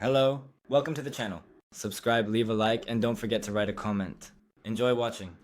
Hello, welcome to the channel. Subscribe, leave a like, and don't forget to write a comment. Enjoy watching.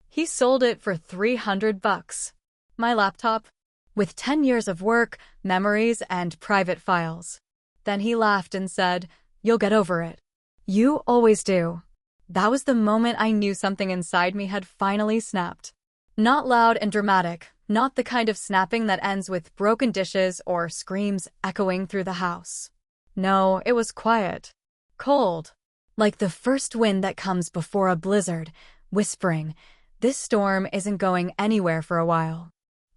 He sold it for $300. My laptop, with 10 years of work, memories, and private files. Then he laughed and said, "You'll get over it. You always do." That was the moment I knew something inside me had finally snapped. Not loud and dramatic, not the kind of snapping that ends with broken dishes or screams echoing through the house. No, it was quiet. Cold. Like the first wind that comes before a blizzard, whispering, "This storm isn't going anywhere for a while."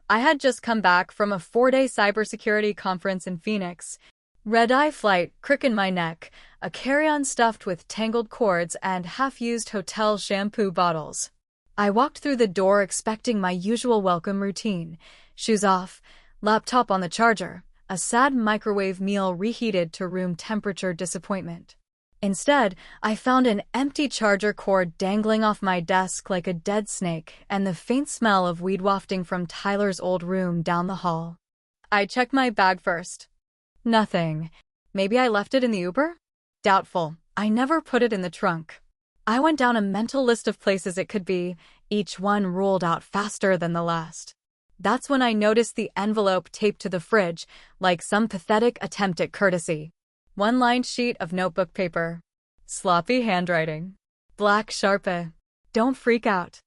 I had just come back from a 4-day cybersecurity conference in Phoenix. Red-eye flight, crick in my neck, a carry-on stuffed with tangled cords and half-used hotel shampoo bottles. I walked through the door expecting my usual welcome routine. Shoes off, laptop on the charger, a sad microwave meal reheated to room temperature disappointment. Instead, I found an empty charger cord dangling off my desk like a dead snake and the faint smell of weed wafting from Tyler's old room down the hall. I checked my bag first. Nothing. Maybe I left it in the Uber? Doubtful. I never put it in the trunk. I went down a mental list of places it could be, each one ruled out faster than the last. That's when I noticed the envelope taped to the fridge, like some pathetic attempt at courtesy. One-lined sheet of notebook paper. Sloppy handwriting. Black Sharpie. "Don't freak out.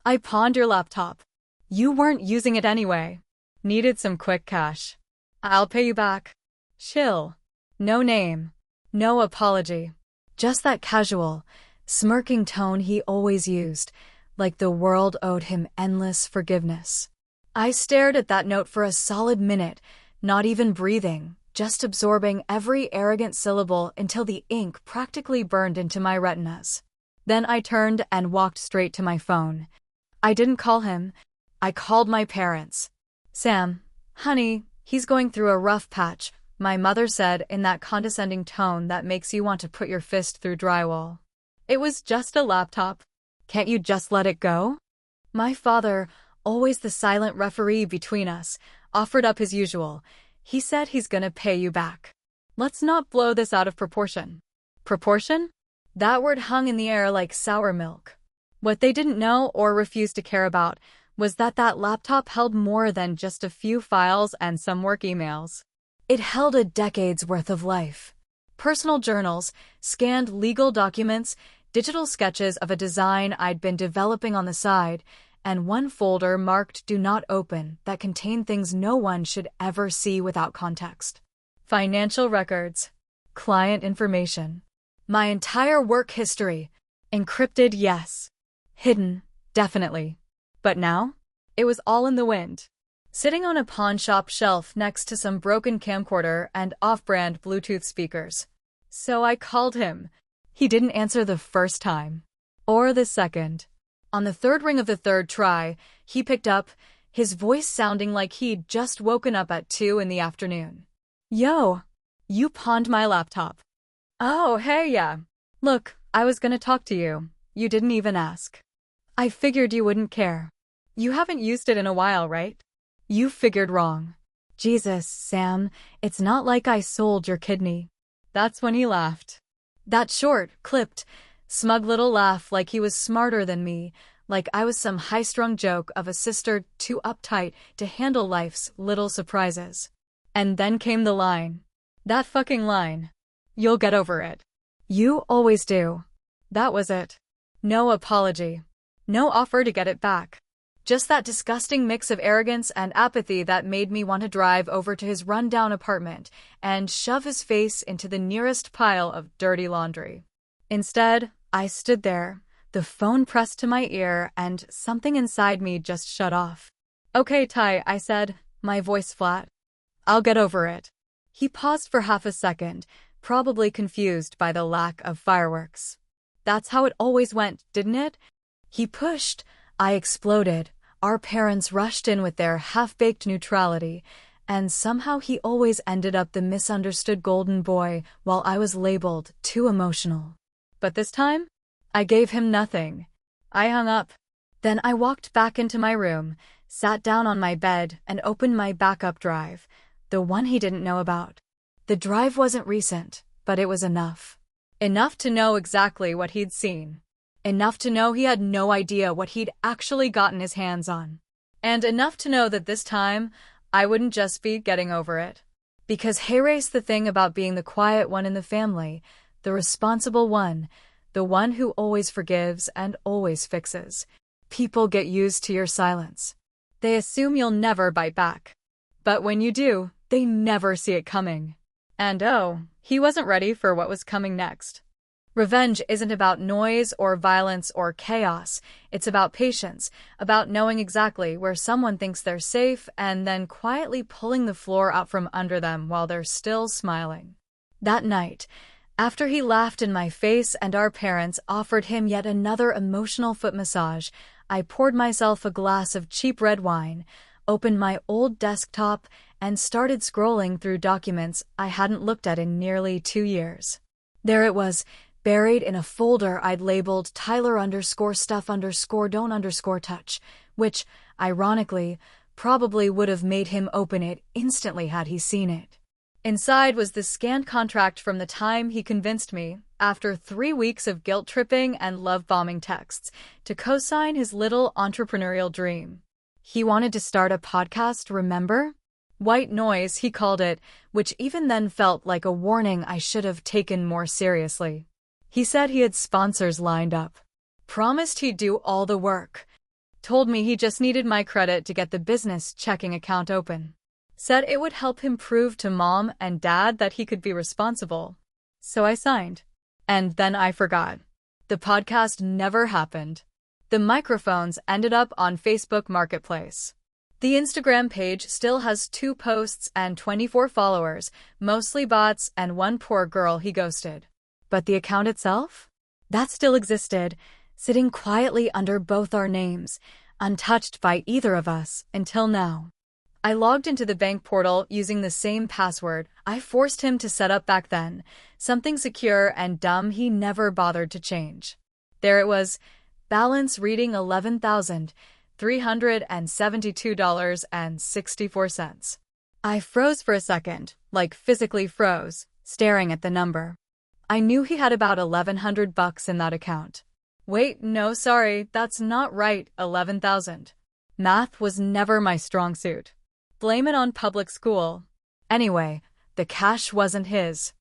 I pawned your laptop. You weren't using it anyway. Needed some quick cash. I'll pay you back." Chill. No name. No apology. Just that casual, smirking tone he always used, like the world owed him endless forgiveness. I stared at that note for a solid minute, not even breathing, just absorbing every arrogant syllable until the ink practically burned into my retinas. Then I turned and walked straight to my phone. I didn't call him. I called my parents. "Sam, honey, he's going through a rough patch," my mother said in that condescending tone that makes you want to put your fist through drywall. "It was just a laptop. Can't you just let it go?" My father, always the silent referee between us, offered up his usual. He said he's gonna pay you back. Let's not blow this out of proportion. Proportion? That word hung in the air like sour milk. What they didn't know or refused to care about was that that laptop held more than just a few files and some work emails. It held a decade's worth of life. Personal journals, scanned legal documents, digital sketches of a design I'd been developing on the side, and one folder marked "Do Not Open" that contained things no one should ever see without context. Financial records. Client information. My entire work history. Encrypted, yes. Hidden, definitely. But now? It was all in the wind. Sitting on a pawn shop shelf next to some broken camcorder and off-brand Bluetooth speakers. So I called him. He didn't answer the first time. Or the second. On the third ring of the third try, he picked up, his voice sounding like he'd just woken up at 2 in the afternoon. "Yo, you pawned my laptop." "Oh, hey, yeah. Look, I was gonna talk to you. You didn't even ask. I figured you wouldn't care. You haven't used it in a while, right?" "You figured wrong." "Jesus, Sam, it's not like I sold your kidney." That's when he laughed. That short, clipped, smug little laugh like he was smarter than me, like I was some high-strung joke of a sister too uptight to handle life's little surprises. And then came the line. That fucking line. "You'll get over it. You always do." That was it. No apology. No offer to get it back. Just that disgusting mix of arrogance and apathy that made me want to drive over to his run-down apartment and shove his face into the nearest pile of dirty laundry. Instead, I stood there, the phone pressed to my ear, and something inside me just shut off. "Okay, Ty," I said, my voice flat. "I'll get over it." He paused for half a second, probably confused by the lack of fireworks. "That's how it always went, didn't it?" He pushed. I exploded. Our parents rushed in with their half-baked neutrality, and somehow he always ended up the misunderstood golden boy while I was labeled too emotional. But this time, I gave him nothing. I hung up. Then I walked back into my room, sat down on my bed, and opened my backup drive, the one he didn't know about. The drive wasn't recent. but it was enough. Enough to know exactly what he'd seen. Enough to know he had no idea what he'd actually gotten his hands on. And enough to know that this time, I wouldn't just be getting over it. Because here's the thing about being the quiet one in the family, the responsible one, the one who always forgives and always fixes. People get used to your silence. They assume you'll never bite back. But when you do, they never see it coming. And oh, he wasn't ready for what was coming next. Revenge isn't about noise or violence or chaos. It's about patience, about knowing exactly where someone thinks they're safe and then quietly pulling the floor out from under them while they're still smiling. That night, after he laughed in my face and our parents offered him yet another emotional foot massage, I poured myself a glass of cheap red wine, opened my old desktop, and started scrolling through documents I hadn't looked at in nearly 2 years. There it was, buried in a folder I'd labeled Tyler_stuff_don't_touch, which, ironically, probably would have made him open it instantly had he seen it. Inside was the scanned contract from the time he convinced me, after 3 weeks of guilt-tripping and love-bombing texts, to co-sign his little entrepreneurial dream. He wanted to start a podcast, remember? White noise, he called it, which even then felt like a warning I should have taken more seriously. He said he had sponsors lined up. Promised he'd do all the work. Told me he just needed my credit to get the business checking account open. Said it would help him prove to mom and dad that he could be responsible. So I signed. And then I forgot. The podcast never happened. The microphones ended up on Facebook Marketplace. The Instagram page still has 2 posts and 24 followers, mostly bots and one poor girl he ghosted. But the account itself? That still existed, sitting quietly under both our names, untouched by either of us until now. I logged into the bank portal using the same password I forced him to set up back then, something secure and dumb he never bothered to change. There it was, balance reading $11,372.64. I froze for a second, like physically froze, staring at the number. I knew he had about $1,100 in that account. Wait, no, sorry, that's not right, 11,000. Math was never my strong suit. Blame it on public school. Anyway, the cash wasn't his.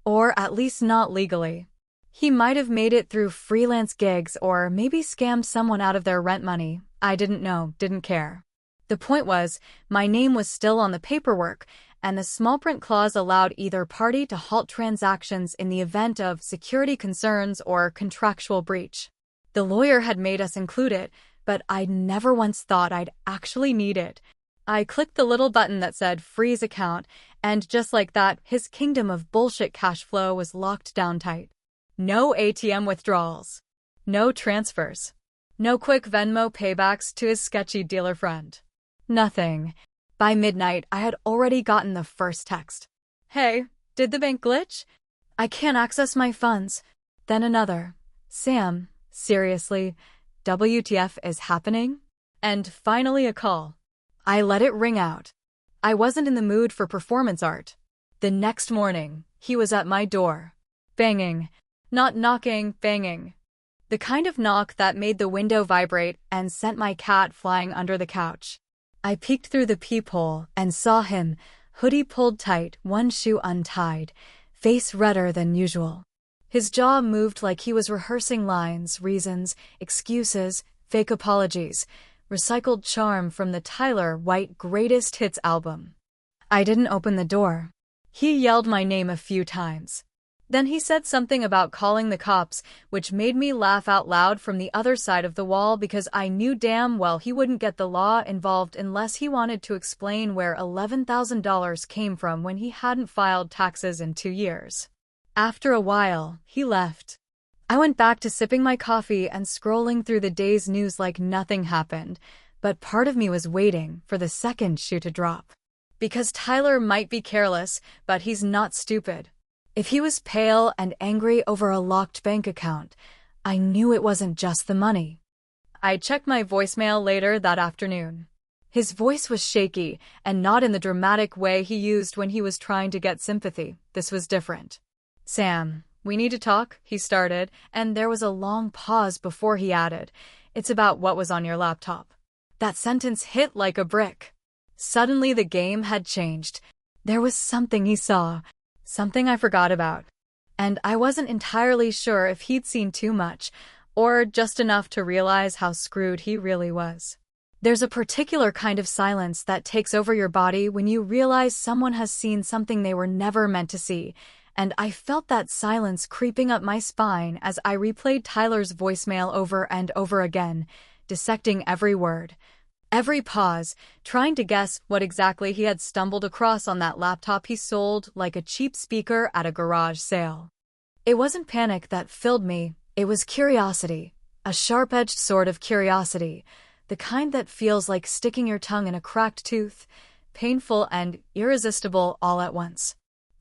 Or at least not legally. He might have made it through freelance gigs or maybe scammed someone out of their rent money. I didn't know, didn't care. The point was, my name was still on the paperwork, and the small print clause allowed either party to halt transactions in the event of security concerns or contractual breach. The lawyer had made us include it, but I'd never once thought I'd actually need it. I clicked the little button that said freeze account, and just like that, his kingdom of bullshit cash flow was locked down tight. No ATM withdrawals. No transfers. No quick Venmo paybacks to his sketchy dealer friend. Nothing. By midnight, I had already gotten the first text. Hey, did the bank glitch? I can't access my funds. Then another. Sam, seriously, WTF is happening? And finally a call. I let it ring out. I wasn't in the mood for performance art. The next morning, he was at my door. Banging. Not knocking, banging. The kind of knock that made the window vibrate and sent my cat flying under the couch. I peeked through the peephole and saw him, hoodie pulled tight, one shoe untied, face redder than usual. His jaw moved like he was rehearsing lines, reasons, excuses, fake apologies, recycled charm from the Tyler White Greatest Hits album. I didn't open the door. He yelled my name a few times. Then he said something about calling the cops, which made me laugh out loud from the other side of the wall because I knew damn well he wouldn't get the law involved unless he wanted to explain where $11,000 came from when he hadn't filed taxes in 2 years. After a while, he left. I went back to sipping my coffee and scrolling through the day's news like nothing happened, but part of me was waiting for the second shoe to drop. Because Tyler might be careless, but he's not stupid. If he was pale and angry over a locked bank account, I knew it wasn't just the money. I checked my voicemail later that afternoon. His voice was shaky and not in the dramatic way he used when he was trying to get sympathy. This was different. Sam, we need to talk, he started, and there was a long pause before he added, "It's about what was on your laptop." That sentence hit like a brick. Suddenly the game had changed. There was something he saw, something I forgot about. And I wasn't entirely sure if he'd seen too much, or just enough to realize how screwed he really was. There's a particular kind of silence that takes over your body when you realize someone has seen something they were never meant to see, and I felt that silence creeping up my spine as I replayed Tyler's voicemail over and over again, dissecting every word, every pause, trying to guess what exactly he had stumbled across on that laptop he sold like a cheap speaker at a garage sale. It wasn't panic that filled me, it was curiosity, a sharp-edged sort of curiosity, the kind that feels like sticking your tongue in a cracked tooth, painful and irresistible all at once.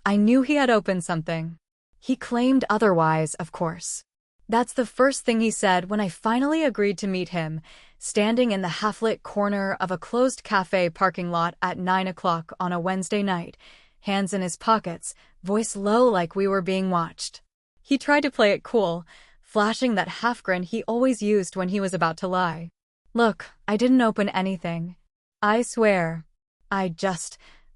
I knew he had opened something. He claimed otherwise, of course. That's the first thing he said when I finally agreed to meet him, standing in the half-lit corner of a closed cafe parking lot at 9 o'clock on a Wednesday night, hands in his pockets, voice low like we were being watched. He tried to play it cool, flashing that half-grin he always used when he was about to lie. "Look, I didn't open anything. I swear.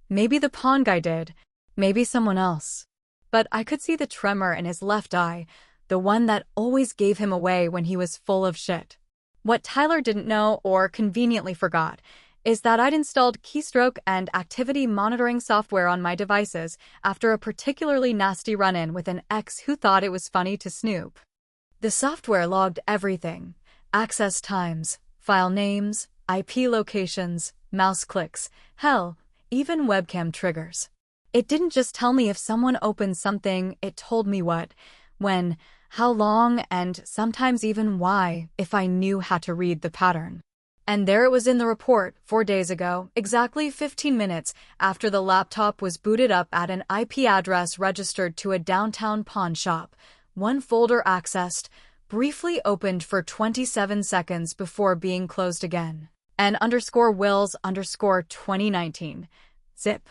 Maybe the pawn guy did, maybe someone else." But I could see the tremor in his left eye, the one that always gave him away when he was full of shit. What Tyler didn't know, or conveniently forgot, is that I'd installed keystroke and activity monitoring software on my devices after a particularly nasty run-in with an ex who thought it was funny to snoop. The software logged everything: access times, file names, IP locations, mouse clicks, hell, even webcam triggers. It didn't just tell me if someone opened something, it told me what, when, how long, and sometimes even why, if I knew how to read the pattern. And there it was in the report 4 days ago, exactly 15 minutes after the laptop was booted up at an IP address registered to a downtown pawn shop. One folder accessed, briefly opened for 27 seconds before being closed again. _Wills_2019. Zip.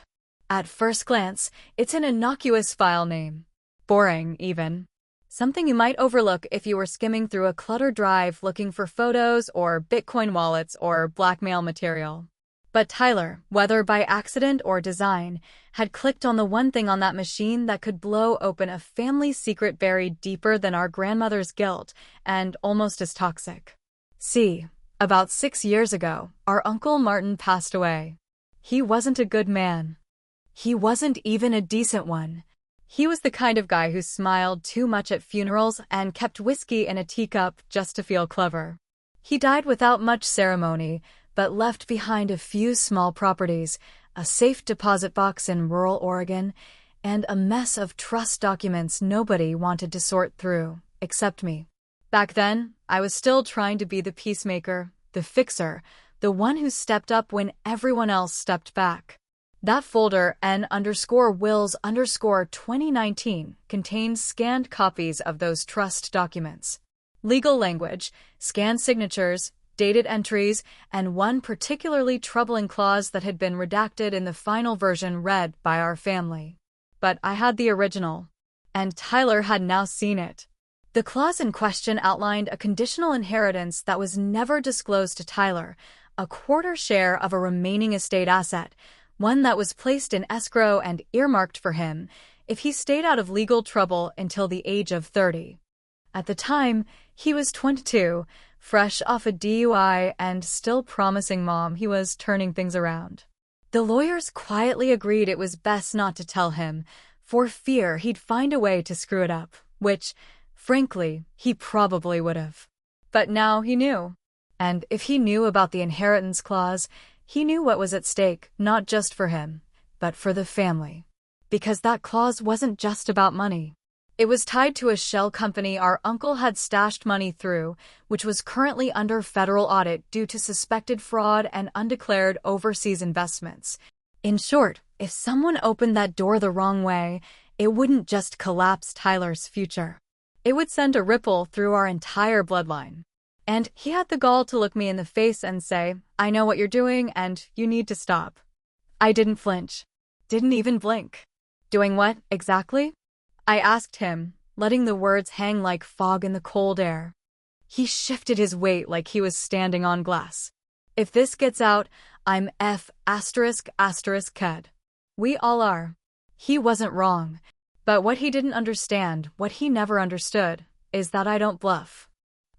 At first glance, it's an innocuous file name. Boring, even. Something you might overlook if you were skimming through a cluttered drive looking for photos or Bitcoin wallets or blackmail material. But Tyler, whether by accident or design, had clicked on the one thing on that machine that could blow open a family secret buried deeper than our grandmother's guilt and almost as toxic. See, about 6 years ago, our Uncle Martin passed away. He wasn't a good man. He wasn't even a decent one. He was the kind of guy who smiled too much at funerals and kept whiskey in a teacup just to feel clever. He died without much ceremony, but left behind a few small properties, a safe deposit box in rural Oregon, and a mess of trust documents nobody wanted to sort through, except me. Back then, I was still trying to be the peacemaker, the fixer, the one who stepped up when everyone else stepped back. That folder, N_Wills_2019, contained scanned copies of those trust documents. Legal language, scanned signatures, dated entries, and one particularly troubling clause that had been redacted in the final version read by our family. But I had the original, and Tyler had now seen it. The clause in question outlined a conditional inheritance that was never disclosed to Tyler, a quarter share of a remaining estate asset, one that was placed in escrow and earmarked for him if he stayed out of legal trouble until the age of 30. At the time, he was 22, fresh off a DUI and still promising Mom he was turning things around. The lawyers quietly agreed it was best not to tell him, for fear he'd find a way to screw it up, which, frankly, he probably would have. But now he knew. And if he knew about the inheritance clause, he knew what was at stake, not just for him, but for the family. Because that clause wasn't just about money. It was tied to a shell company our uncle had stashed money through, which was currently under federal audit due to suspected fraud and undeclared overseas investments. In short, if someone opened that door the wrong way, it wouldn't just collapse Tyler's future. It would send a ripple through our entire bloodline. And he had the gall to look me in the face and say, "I know what you're doing and you need to stop." I didn't flinch. Didn't even blink. Doing what, exactly? I asked him, letting the words hang like fog in the cold air. He shifted his weight like he was standing on glass. If this gets out, I'm F*****ked. We all are. He wasn't wrong. But what he didn't understand, what he never understood, is that I don't bluff.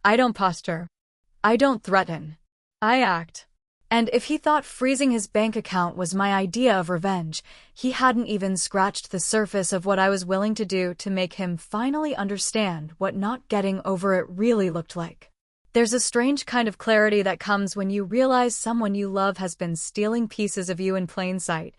I don't posture. I don't threaten. I act. And if he thought freezing his bank account was my idea of revenge, he hadn't even scratched the surface of what I was willing to do to make him finally understand what not getting over it really looked like. There's a strange kind of clarity that comes when you realize someone you love has been stealing pieces of you in plain sight.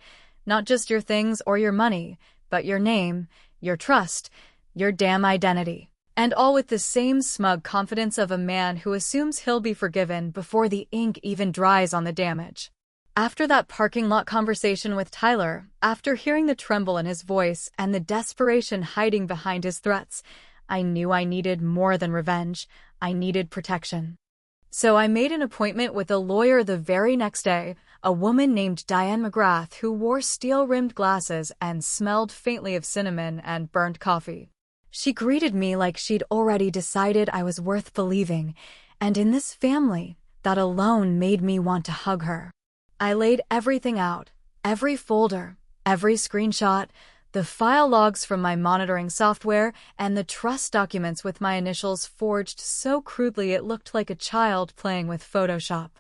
Not just your things or your money, but your name, your trust, your damn identity. And all with the same smug confidence of a man who assumes he'll be forgiven before the ink even dries on the damage. After that parking lot conversation with Tyler, after hearing the tremble in his voice and the desperation hiding behind his threats, I knew I needed more than revenge. I needed protection. So I made an appointment with a lawyer the very next day, a woman named Diane McGrath who wore steel-rimmed glasses and smelled faintly of cinnamon and burnt coffee. She greeted me like she'd already decided I was worth believing, and in this family, that alone made me want to hug her. I laid everything out, every folder, every screenshot, the file logs from my monitoring software, and the trust documents with my initials forged so crudely it looked like a child playing with Photoshop.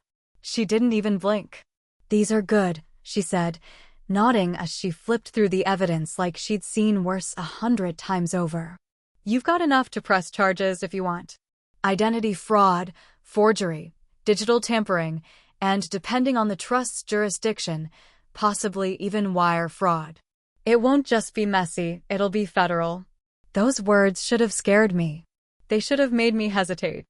She didn't even blink. "These are good," she said, nodding as she flipped through the evidence like she'd seen worse 100 times over. "You've got enough to press charges if you want. Identity fraud, forgery, digital tampering, and depending on the trust's jurisdiction, possibly even wire fraud. It won't just be messy, it'll be federal." Those words should have scared me. They should have made me hesitate.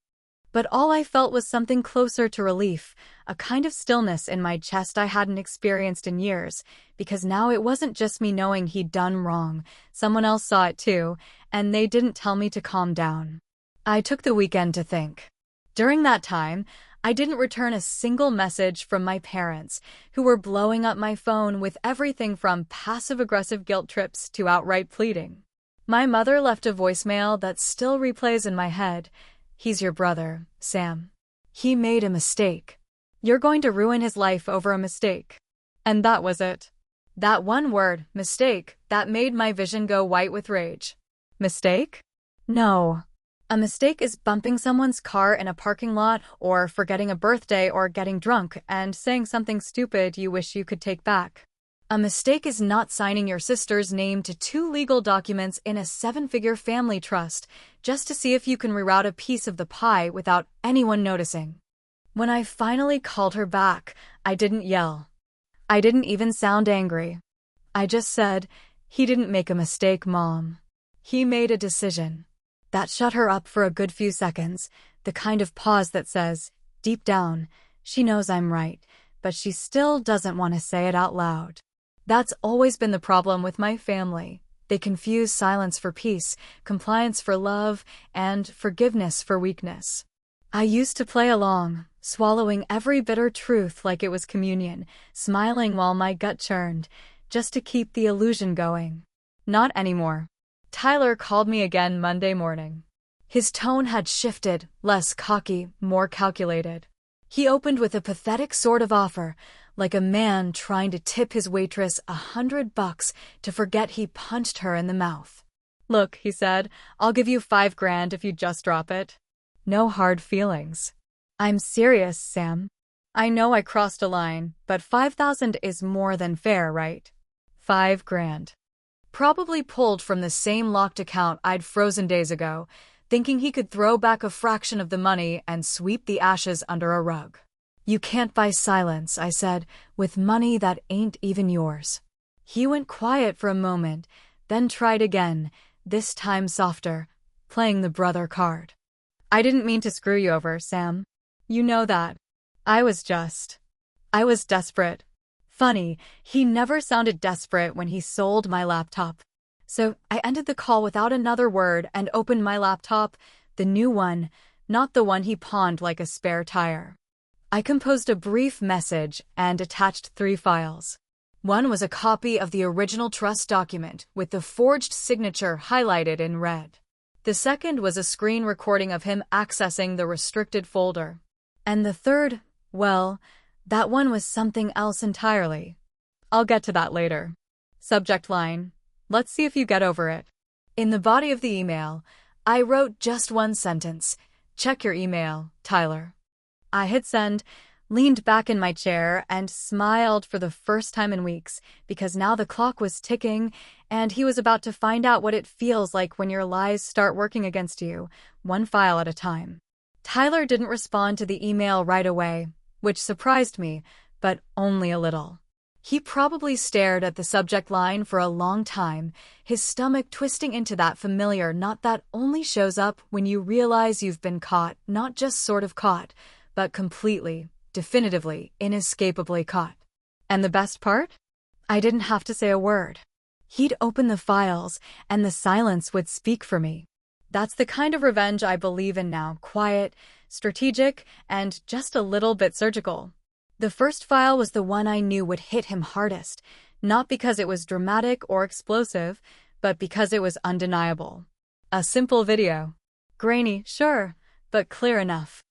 But all I felt was something closer to relief, a kind of stillness in my chest I hadn't experienced in years, because now it wasn't just me knowing he'd done wrong. Someone else saw it too, and they didn't tell me to calm down. I took the weekend to think. During that time, I didn't return a single message from my parents, who were blowing up my phone with everything from passive-aggressive guilt trips to outright pleading. My mother left a voicemail that still replays in my head. "He's your brother, Sam. He made a mistake. You're going to ruin his life over a mistake." And that was it. That one word, mistake, that made my vision go white with rage. Mistake? No. A mistake is bumping someone's car in a parking lot, or forgetting a birthday, or getting drunk and saying something stupid you wish you could take back. A mistake is not signing your sister's name to 2 legal documents in a 7-figure family trust just to see if you can reroute a piece of the pie without anyone noticing. When I finally called her back, I didn't yell. I didn't even sound angry. I just said, "He didn't make a mistake, Mom. He made a decision." That shut her up for a good few seconds, the kind of pause that says, deep down, she knows I'm right, but she still doesn't want to say it out loud. That's always been the problem with my family. They confuse silence for peace, compliance for love, and forgiveness for weakness. I used to play along, swallowing every bitter truth like it was communion, smiling while my gut churned, just to keep the illusion going. Not anymore. Tyler called me again Monday morning. His tone had shifted, less cocky, more calculated. He opened with a pathetic sort of offer, like a man trying to tip his waitress $100 to forget he punched her in the mouth. "Look," he said, "I'll give you $5,000 if you just drop it. No hard feelings." "I'm serious, Sam. I know I crossed a line, but $5,000 is more than fair, right?" $5,000. Probably pulled from the same locked account I'd frozen days ago, thinking he could throw back a fraction of the money and sweep the ashes under a rug. "You can't buy silence," I said, "with money that ain't even yours." He went quiet for a moment, then tried again, this time softer, playing the brother card. "I didn't mean to screw you over, Sam. You know that. I was desperate." Funny, he never sounded desperate when he sold my laptop. So I ended the call without another word and opened my laptop, the new one, not the one he pawned like a spare tire. I composed a brief message and attached 3 files. One was a copy of the original trust document with the forged signature highlighted in red. The second was a screen recording of him accessing the restricted folder. And the third, well, that one was something else entirely. I'll get to that later. Subject line: let's see if you get over it. In the body of the email, I wrote just one sentence: check your email, Tyler. I hit send, leaned back in my chair, and smiled for the first time in weeks, because now the clock was ticking, and he was about to find out what it feels like when your lies start working against you, one file at a time. Tyler didn't respond to the email right away, which surprised me, but only a little. He probably stared at the subject line for a long time, his stomach twisting into that familiar knot that only shows up when you realize you've been caught, not just sort of caught, but completely, definitively, inescapably caught. And the best part? I didn't have to say a word. He'd open the files, and the silence would speak for me. That's the kind of revenge I believe in now: quiet, strategic, and just a little bit surgical. The first file was the one I knew would hit him hardest, not because it was dramatic or explosive, but because it was undeniable. A simple video. Grainy, sure, but clear enough.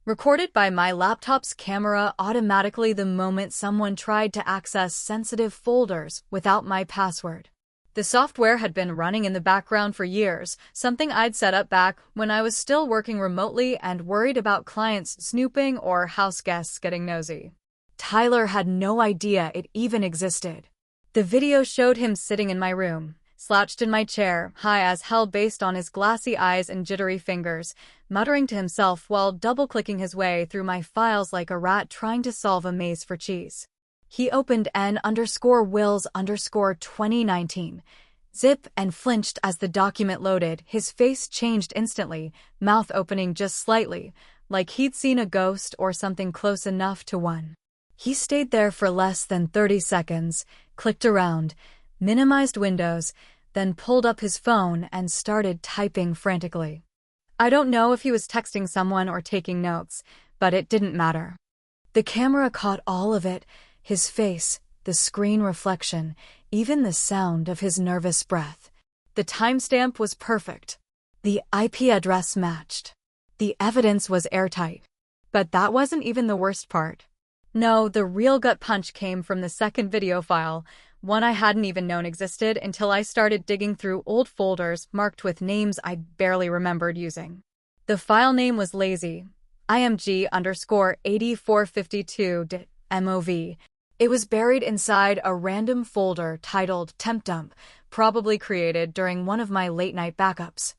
Recorded by my laptop's camera automatically the moment someone tried to access sensitive folders without my password. The software had been running in the background for years, something I'd set up back when I was still working remotely and worried about clients snooping or house guests getting nosy. Tyler had no idea it even existed. The video showed him sitting in my room, slouched in my chair, high as hell based on his glassy eyes and jittery fingers, muttering to himself while double-clicking his way through my files like a rat trying to solve a maze for cheese. He opened N_Wills_2019. Zip, and flinched as the document loaded. His face changed instantly, mouth opening just slightly, like he'd seen a ghost or something close enough to one. He stayed there for less than 30 seconds, clicked around, minimized windows, then pulled up his phone and started typing frantically. I don't know if he was texting someone or taking notes, but it didn't matter. The camera caught all of it: his face, the screen reflection, even the sound of his nervous breath. The timestamp was perfect. The IP address matched. The evidence was airtight. But that wasn't even the worst part. No, the real gut punch came from the second video file, one I hadn't even known existed until I started digging through old folders marked with names I barely remembered using. The file name was lazy, img_8452.mov. It was buried inside a random folder titled Temp Dump, probably created during one of my late-night backups.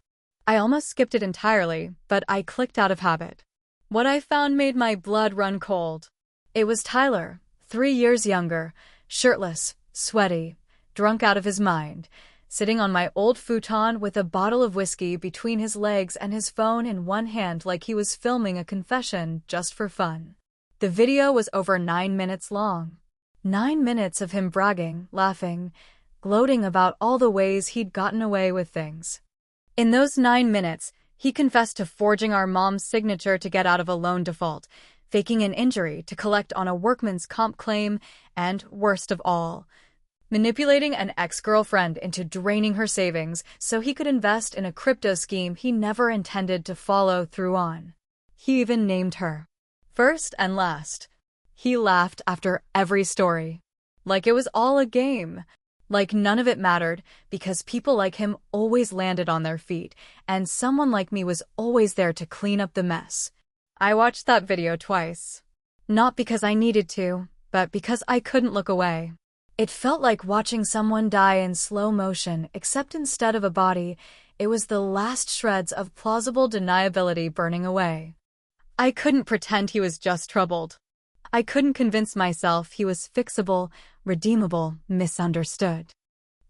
I almost skipped it entirely, but I clicked out of habit. What I found made my blood run cold. It was Tyler, 3 years younger, shirtless, sweaty, drunk out of his mind, sitting on my old futon with a bottle of whiskey between his legs and his phone in one hand like he was filming a confession just for fun. The video was over 9 minutes long. 9 minutes of him bragging, laughing, gloating about all the ways he'd gotten away with things. In those 9 minutes, he confessed to forging our mom's signature to get out of a loan default, faking an injury to collect on a workman's comp claim, and, worst of all, manipulating an ex-girlfriend into draining her savings so he could invest in a crypto scheme he never intended to follow through on. He even named her. First and last. He laughed after every story. Like it was all a game. Like none of it mattered, because people like him always landed on their feet, and someone like me was always there to clean up the mess. I watched that video twice. Not because I needed to, but because I couldn't look away. It felt like watching someone die in slow motion, except instead of a body, it was the last shreds of plausible deniability burning away. I couldn't pretend he was just troubled. I couldn't convince myself he was fixable, redeemable, misunderstood.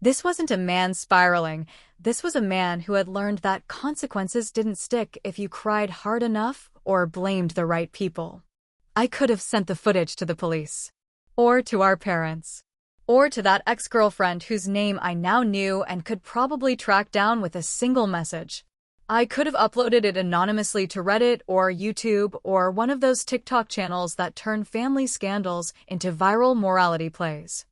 This wasn't a man spiraling. This was a man who had learned that consequences didn't stick if you cried hard enough or blamed the right people. I could have sent the footage to the police. Or to our parents. Or to that ex-girlfriend whose name I now knew and could probably track down with a single message. I could have uploaded it anonymously to Reddit or YouTube or one of those TikTok channels that turn family scandals into viral morality plays.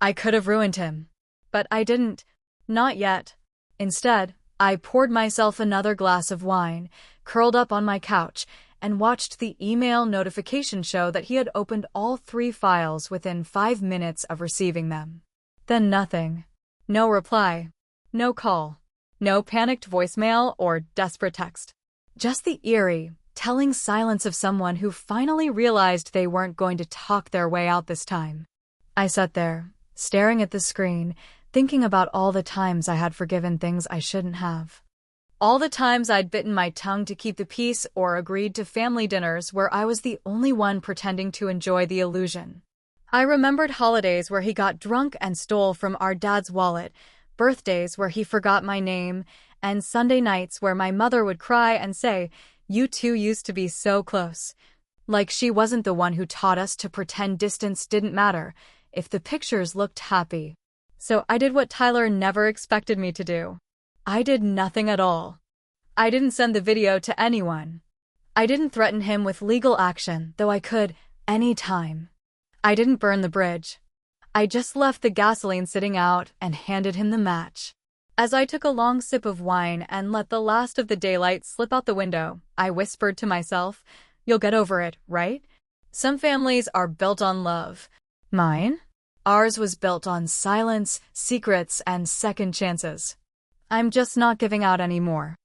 I could have ruined him. But I didn't. Not yet. Instead, I poured myself another glass of wine, curled up on my couch, and watched the email notification show that he had opened all 3 files within 5 minutes of receiving them. Then nothing. No reply. No call. No panicked voicemail or desperate text. Just the eerie, telling silence of someone who finally realized they weren't going to talk their way out this time. I sat there, staring at the screen, thinking about all the times I had forgiven things I shouldn't have. All the times I'd bitten my tongue to keep the peace or agreed to family dinners where I was the only one pretending to enjoy the illusion. I remembered holidays where he got drunk and stole from our dad's wallet, birthdays where he forgot my name, and Sunday nights where my mother would cry and say, "You two used to be so close." Like she wasn't the one who taught us to pretend distance didn't matter if the pictures looked happy. So I did what Tyler never expected me to do. I did nothing at all. I didn't send the video to anyone. I didn't threaten him with legal action, though I could, any time. I didn't burn the bridge. I just left the gasoline sitting out and handed him the match. As I took a long sip of wine and let the last of the daylight slip out the window, I whispered to myself, "You'll get over it, right? Some families are built on love. Mine? Ours was built on silence, secrets, and second chances. I'm just not giving out anymore."